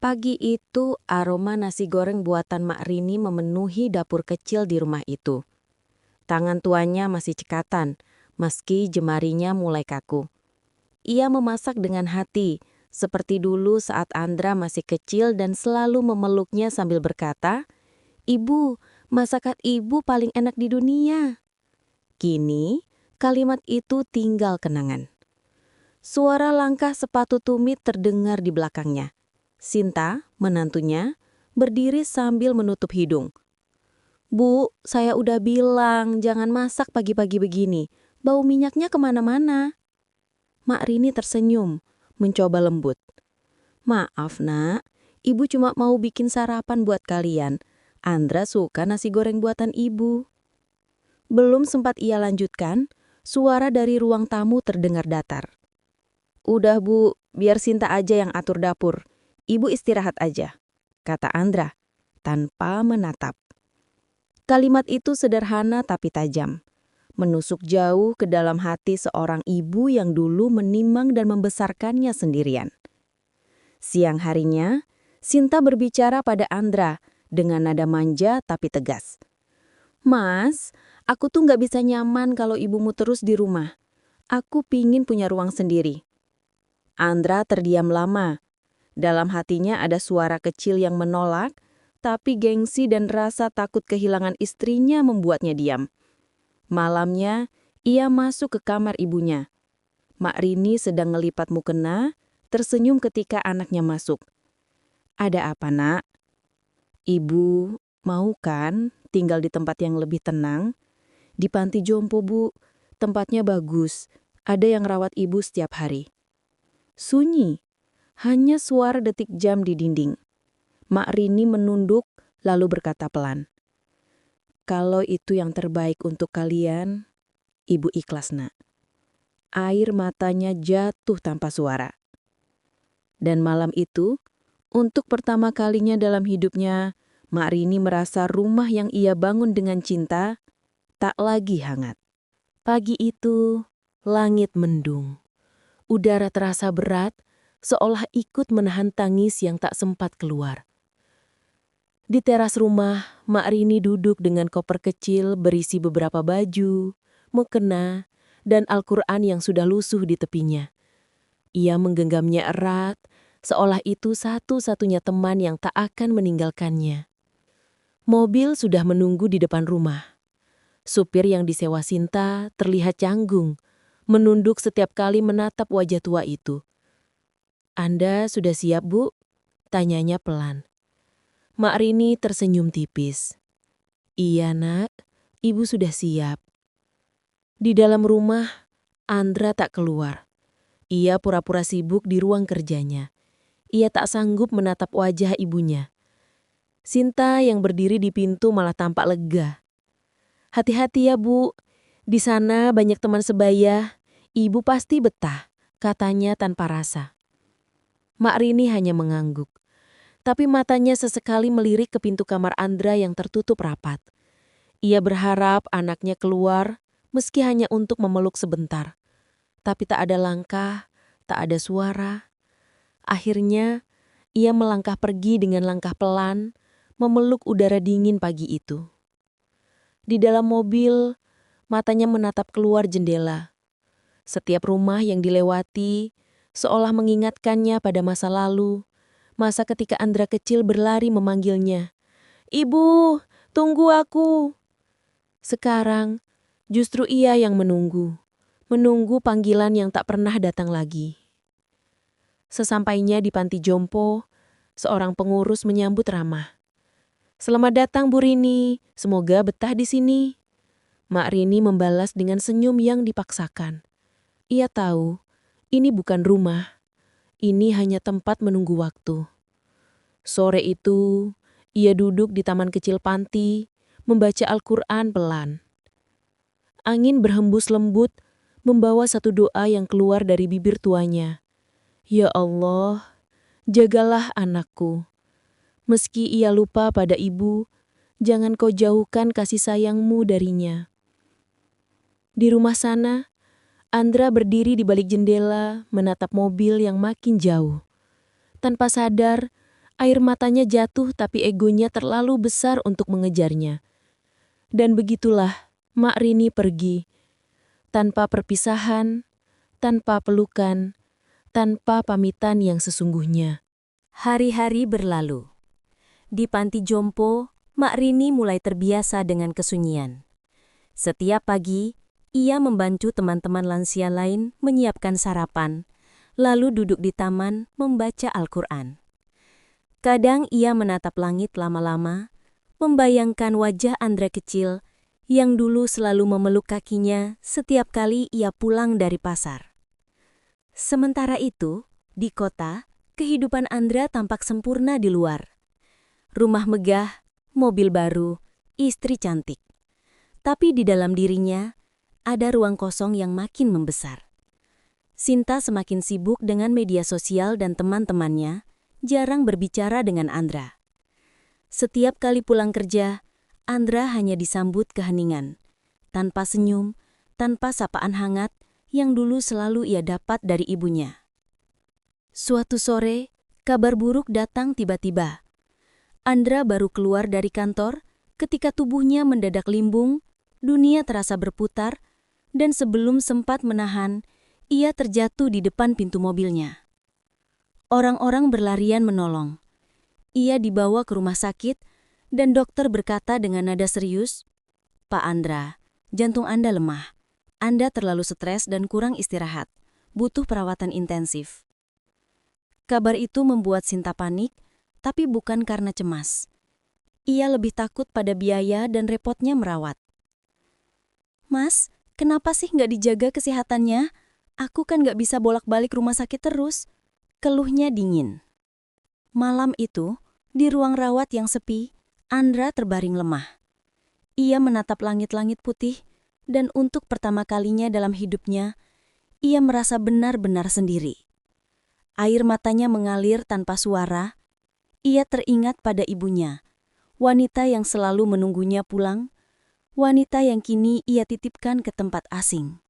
Pagi itu, aroma nasi goreng buatan Mak Rini memenuhi dapur kecil di rumah itu. Tangan tuanya masih cekatan, meski jemarinya mulai kaku. Ia memasak dengan hati, seperti dulu saat Andra masih kecil dan selalu memeluknya sambil berkata, "Ibu, masakan ibu paling enak di dunia." Kini, kalimat itu tinggal kenangan. Suara langkah sepatu tumit terdengar di belakangnya. Sinta, menantunya, berdiri sambil menutup hidung. "Bu, saya udah bilang jangan masak pagi-pagi begini. Bau minyaknya kemana-mana." Mak Rini tersenyum, mencoba lembut. "Maaf nak, ibu cuma mau bikin sarapan buat kalian. Andra suka nasi goreng buatan ibu." Belum sempat ia lanjutkan, suara dari ruang tamu terdengar datar. "Udah bu, biar Sinta aja yang atur dapur. Ibu istirahat aja," kata Andra, tanpa menatap. Kalimat itu sederhana tapi tajam, menusuk jauh ke dalam hati seorang ibu yang dulu menimang dan membesarkannya sendirian. Siang harinya, Sinta berbicara pada Andra dengan nada manja tapi tegas. "Mas, aku tuh gak bisa nyaman kalau ibumu terus di rumah. Aku pingin punya ruang sendiri." Andra terdiam lama. Dalam hatinya ada suara kecil yang menolak, tapi gengsi dan rasa takut kehilangan istrinya membuatnya diam. Malamnya, ia masuk ke kamar ibunya. Mak Rini sedang ngelipat mukena, tersenyum ketika anaknya masuk. "Ada apa, nak?" "Ibu, mau kan tinggal di tempat yang lebih tenang?" "Di panti jompo, Bu. Tempatnya bagus. Ada yang rawat ibu setiap hari." Sunyi. Hanya suara detik jam di dinding. Mak Rini menunduk lalu berkata pelan, "Kalau itu yang terbaik untuk kalian, ibu ikhlas nak." Air matanya jatuh tanpa suara. Dan malam itu, untuk pertama kalinya dalam hidupnya, Mak Rini merasa rumah yang ia bangun dengan cinta tak lagi hangat. Pagi itu, langit mendung. Udara terasa berat, seolah ikut menahan tangis yang tak sempat keluar. Di teras rumah, Mak Rini duduk dengan koper kecil berisi beberapa baju, mukena, dan Al-Quran yang sudah lusuh di tepinya. Ia menggenggamnya erat, seolah itu satu-satunya teman yang tak akan meninggalkannya. Mobil sudah menunggu di depan rumah. Supir yang disewa Sinta terlihat canggung, menunduk setiap kali menatap wajah tua itu. "Anda sudah siap, Bu?" tanyanya pelan. Mak Rini tersenyum tipis. "Iya nak, ibu sudah siap." Di dalam rumah, Andra tak keluar. Ia pura-pura sibuk di ruang kerjanya. Ia tak sanggup menatap wajah ibunya. Sinta yang berdiri di pintu malah tampak lega. "Hati-hati ya Bu, di sana banyak teman sebaya. Ibu pasti betah," katanya tanpa rasa. Mak Rini hanya mengangguk. Tapi matanya sesekali melirik ke pintu kamar Andra yang tertutup rapat. Ia berharap anaknya keluar, meski hanya untuk memeluk sebentar. Tapi tak ada langkah, tak ada suara. Akhirnya, ia melangkah pergi dengan langkah pelan, memeluk udara dingin pagi itu. Di dalam mobil, matanya menatap keluar jendela. Setiap rumah yang dilewati, seolah mengingatkannya pada masa lalu, masa ketika Andra kecil berlari memanggilnya, "Ibu, tunggu aku." Sekarang, justru ia yang menunggu panggilan yang tak pernah datang lagi. Sesampainya di panti jompo, seorang pengurus menyambut ramah. "Selamat datang Bu Rini, semoga betah di sini." Mak Rini membalas dengan senyum yang dipaksakan. Ia tahu, ini bukan rumah, ini hanya tempat menunggu waktu. Sore itu, ia duduk di taman kecil panti, membaca Al-Quran pelan. Angin berhembus lembut, membawa satu doa yang keluar dari bibir tuanya. "Ya Allah, jagalah anakku. Meski ia lupa pada ibu, jangan kau jauhkan kasih sayangmu darinya." Di rumah sana, Andra berdiri di balik jendela, menatap mobil yang makin jauh. Tanpa sadar, Air matanya jatuh tapi egonya terlalu besar untuk mengejarnya. Dan begitulah Mak Rini pergi. Tanpa perpisahan, tanpa pelukan, tanpa pamitan yang sesungguhnya. Hari-hari berlalu. Di panti jompo, Mak Rini mulai terbiasa dengan kesunyian. Setiap pagi, ia membantu teman-teman lansia lain menyiapkan sarapan, lalu duduk di taman membaca Al-Quran. Kadang ia menatap langit lama-lama, membayangkan wajah Andra kecil yang dulu selalu memeluk kakinya setiap kali ia pulang dari pasar. Sementara itu, di kota, kehidupan Andra tampak sempurna di luar. Rumah megah, mobil baru, istri cantik. Tapi di dalam dirinya, ada ruang kosong yang makin membesar. Sinta semakin sibuk dengan media sosial dan teman-temannya, jarang berbicara dengan Andra. Setiap kali pulang kerja, Andra hanya disambut keheningan, tanpa senyum, tanpa sapaan hangat yang dulu selalu ia dapat dari ibunya. Suatu sore, kabar buruk datang tiba-tiba. Andra baru keluar dari kantor ketika tubuhnya mendadak limbung, dunia terasa berputar, dan sebelum sempat menahan, ia terjatuh di depan pintu mobilnya. Orang-orang berlarian menolong. Ia dibawa ke rumah sakit dan dokter berkata dengan nada serius, "Pak Andra, jantung Anda lemah. Anda terlalu stres dan kurang istirahat. Butuh perawatan intensif." Kabar itu membuat Sinta panik, tapi bukan karena cemas. Ia lebih takut pada biaya dan repotnya merawat. "Mas, kenapa sih nggak dijaga kesehatannya? Aku kan nggak bisa bolak-balik rumah sakit terus," keluhnya dingin. Malam itu, di ruang rawat yang sepi, Andra terbaring lemah. Ia menatap langit-langit putih, dan untuk pertama kalinya dalam hidupnya, ia merasa benar-benar sendiri. Air matanya mengalir tanpa suara. Ia teringat pada ibunya, wanita yang selalu menunggunya pulang, wanita yang kini ia titipkan ke tempat asing.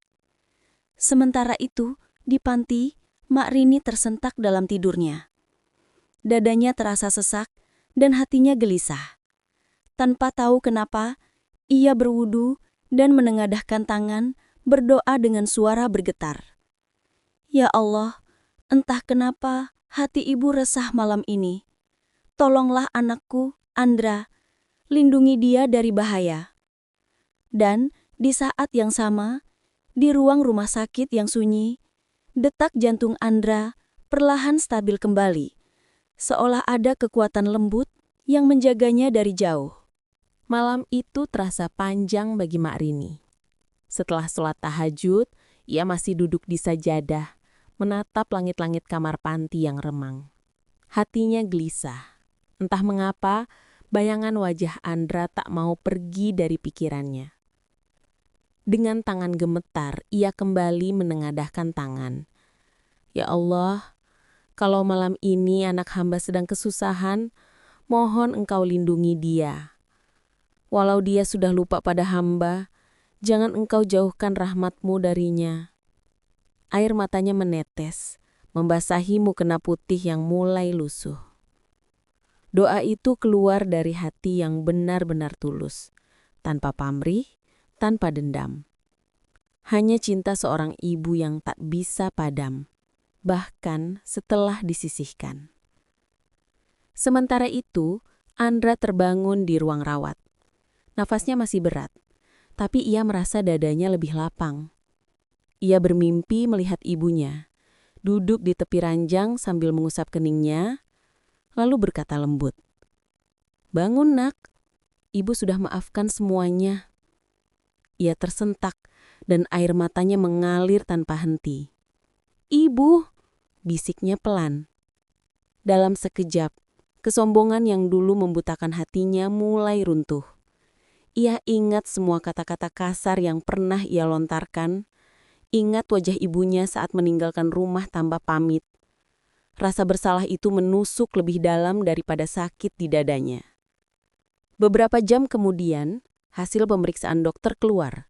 Sementara itu, di panti, Mak Rini tersentak dalam tidurnya. Dadanya terasa sesak dan hatinya gelisah. Tanpa tahu kenapa, ia berwudu dan menengadahkan tangan, berdoa dengan suara bergetar. "Ya Allah, entah kenapa hati ibu resah malam ini. Tolonglah anakku, Andra, lindungi dia dari bahaya." Dan di saat yang sama, di ruang rumah sakit yang sunyi, detak jantung Andra perlahan stabil kembali, seolah ada kekuatan lembut yang menjaganya dari jauh. Malam itu terasa panjang bagi Mak Rini. Setelah sholat tahajud, ia masih duduk di sajadah, menatap langit-langit kamar panti yang remang. Hatinya gelisah. Entah mengapa, bayangan wajah Andra tak mau pergi dari pikirannya. Dengan tangan gemetar, ia kembali menengadahkan tangan. "Ya Allah, kalau malam ini anak hamba sedang kesusahan, mohon Engkau lindungi dia. Walau dia sudah lupa pada hamba, jangan Engkau jauhkan rahmat-Mu darinya." Air matanya menetes, membasahi mukena putih yang mulai lusuh. Doa itu keluar dari hati yang benar-benar tulus, tanpa pamrih, tanpa dendam. Hanya cinta seorang ibu yang tak bisa padam, bahkan setelah disisihkan. Sementara itu, Andra terbangun di ruang rawat. Nafasnya masih berat, tapi ia merasa dadanya lebih lapang. Ia bermimpi melihat ibunya, duduk di tepi ranjang sambil mengusap keningnya, lalu berkata lembut, "Bangun nak, ibu sudah maafkan semuanya." Ia tersentak dan air matanya mengalir tanpa henti. "Ibu," bisiknya pelan. Dalam sekejap, kesombongan yang dulu membutakan hatinya mulai runtuh. Ia ingat semua kata-kata kasar yang pernah ia lontarkan, ingat wajah ibunya saat meninggalkan rumah tanpa pamit. Rasa bersalah itu menusuk lebih dalam daripada sakit di dadanya. Beberapa jam kemudian, hasil pemeriksaan dokter keluar.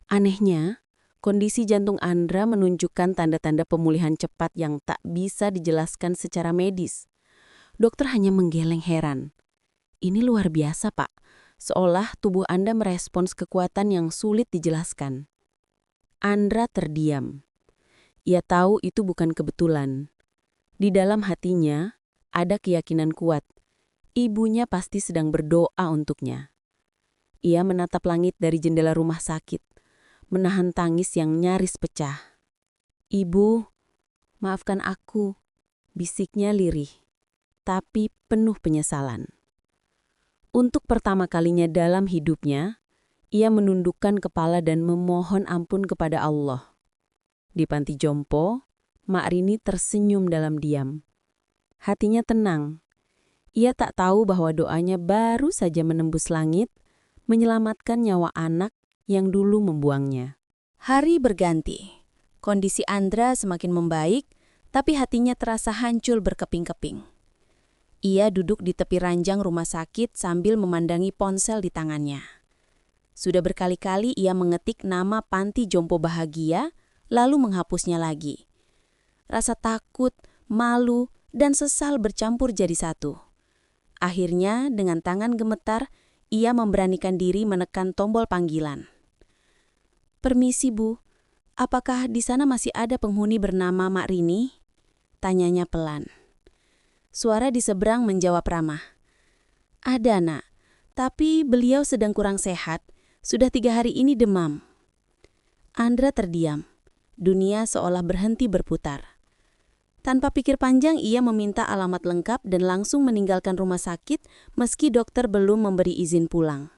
Anehnya, kondisi jantung Andra menunjukkan tanda-tanda pemulihan cepat yang tak bisa dijelaskan secara medis. Dokter hanya menggeleng heran. Ini luar biasa, Pak. Seolah tubuh Anda merespons kekuatan yang sulit dijelaskan. Andra terdiam. Ia tahu itu bukan kebetulan. Di dalam hatinya, ada keyakinan kuat. Ibunya pasti sedang berdoa untuknya. Ia menatap langit dari jendela rumah sakit, menahan tangis yang nyaris pecah. "Ibu, maafkan aku," bisiknya lirih, tapi penuh penyesalan. Untuk pertama kalinya dalam hidupnya, ia menundukkan kepala dan memohon ampun kepada Allah. Di panti jompo, Mak Rini tersenyum dalam diam. Hatinya tenang. Ia tak tahu bahwa doanya baru saja menembus langit, menyelamatkan nyawa anak yang dulu membuangnya. Hari berganti. Kondisi Andra semakin membaik, tapi hatinya terasa hancur berkeping-keping. Ia duduk di tepi ranjang rumah sakit sambil memandangi ponsel di tangannya. Sudah berkali-kali ia mengetik nama panti jompo bahagia, lalu menghapusnya lagi. Rasa takut, malu, dan sesal bercampur jadi satu. Akhirnya, dengan tangan gemetar, ia memberanikan diri menekan tombol panggilan. "Permisi, Bu. Apakah di sana masih ada penghuni bernama Mak Rini?" tanyanya pelan. Suara di seberang menjawab ramah. "Ada, Nak. Tapi beliau sedang kurang sehat. Sudah 3 hari ini demam." Andra terdiam. Dunia seolah berhenti berputar. Tanpa pikir panjang, ia meminta alamat lengkap dan langsung meninggalkan rumah sakit meski dokter belum memberi izin pulang.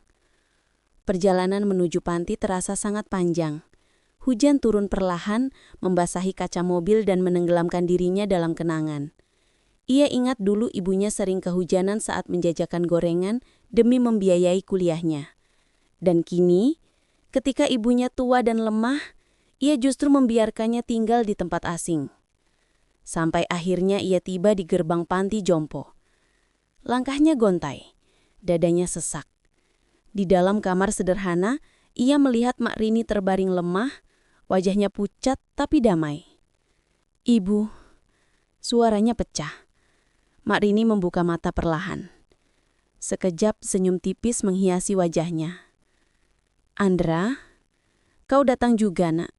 Perjalanan menuju panti terasa sangat panjang. Hujan turun perlahan, membasahi kaca mobil dan menenggelamkan dirinya dalam kenangan. Ia ingat dulu ibunya sering kehujanan saat menjajakan gorengan demi membiayai kuliahnya. Dan kini, ketika ibunya tua dan lemah, ia justru membiarkannya tinggal di tempat asing. Sampai akhirnya ia tiba di gerbang panti jompo. Langkahnya gontai, dadanya sesak. Di dalam kamar sederhana, ia melihat Mak Rini terbaring lemah, wajahnya pucat tapi damai. "Ibu," suaranya pecah. Mak Rini membuka mata perlahan. Sekejap senyum tipis menghiasi wajahnya. "Andra, kau datang juga, Nak."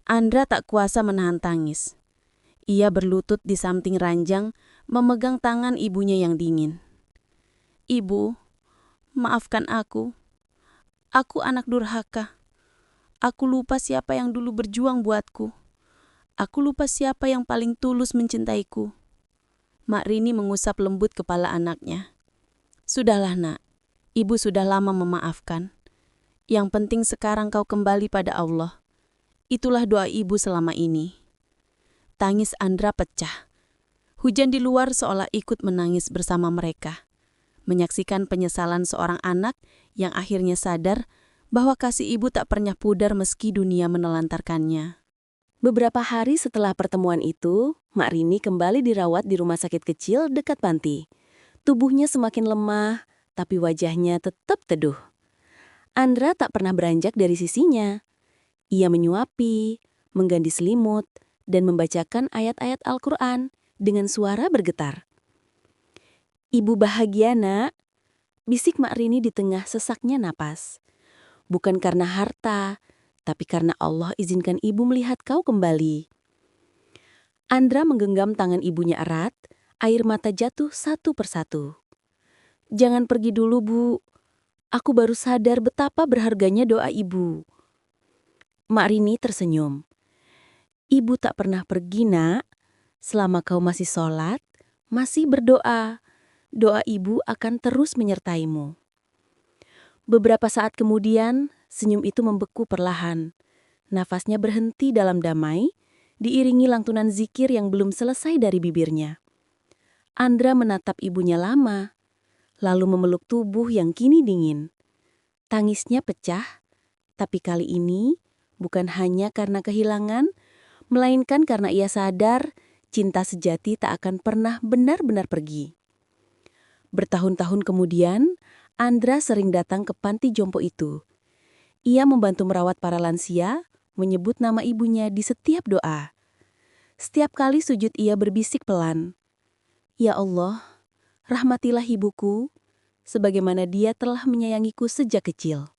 Andra tak kuasa menahan tangis. Ia berlutut di samping ranjang, memegang tangan ibunya yang dingin. "Ibu, maafkan aku. Aku anak durhaka. Aku lupa siapa yang dulu berjuang buatku. Aku lupa siapa yang paling tulus mencintaiku." Mak Rini mengusap lembut kepala anaknya. "Sudahlah, Nak. Ibu sudah lama memaafkan. Yang penting sekarang kau kembali pada Allah. Itulah doa ibu selama ini." Tangis Andra pecah. Hujan di luar seolah ikut menangis bersama mereka, menyaksikan penyesalan seorang anak yang akhirnya sadar bahwa kasih ibu tak pernah pudar meski dunia menelantarkannya. Beberapa hari setelah pertemuan itu, Mak Rini kembali dirawat di rumah sakit kecil dekat panti. Tubuhnya semakin lemah, tapi wajahnya tetap teduh. Andra tak pernah beranjak dari sisinya. Ia menyuapi, mengganti selimut, dan membacakan ayat-ayat Al-Quran dengan suara bergetar. "Ibu bahagia, Nak," bisik Mak Rini di tengah sesaknya napas. "Bukan karena harta, tapi karena Allah izinkan ibu melihat kau kembali." Andra menggenggam tangan ibunya erat, air mata jatuh satu persatu. "Jangan pergi dulu, Bu. Aku baru sadar betapa berharganya doa ibu." Mak Rini tersenyum. "Ibu tak pernah pergi, Nak. Selama kau masih sholat, masih berdoa, doa ibu akan terus menyertaimu." Beberapa saat kemudian, senyum itu membeku perlahan. Nafasnya berhenti dalam damai, diiringi lantunan zikir yang belum selesai dari bibirnya. Andra menatap ibunya lama, lalu memeluk tubuh yang kini dingin. Tangisnya pecah, tapi kali ini bukan hanya karena kehilangan, melainkan karena ia sadar cinta sejati tak akan pernah benar-benar pergi. Bertahun-tahun kemudian, Andra sering datang ke panti jompo itu. Ia membantu merawat para lansia, menyebut nama ibunya di setiap doa. Setiap kali sujud ia berbisik pelan, Ya Allah, rahmatilah ibuku, sebagaimana dia telah menyayangiku sejak kecil.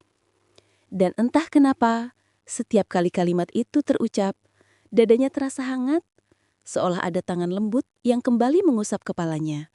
Dan entah kenapa, setiap kali kalimat itu terucap, dadanya terasa hangat, seolah ada tangan lembut yang kembali mengusap kepalanya.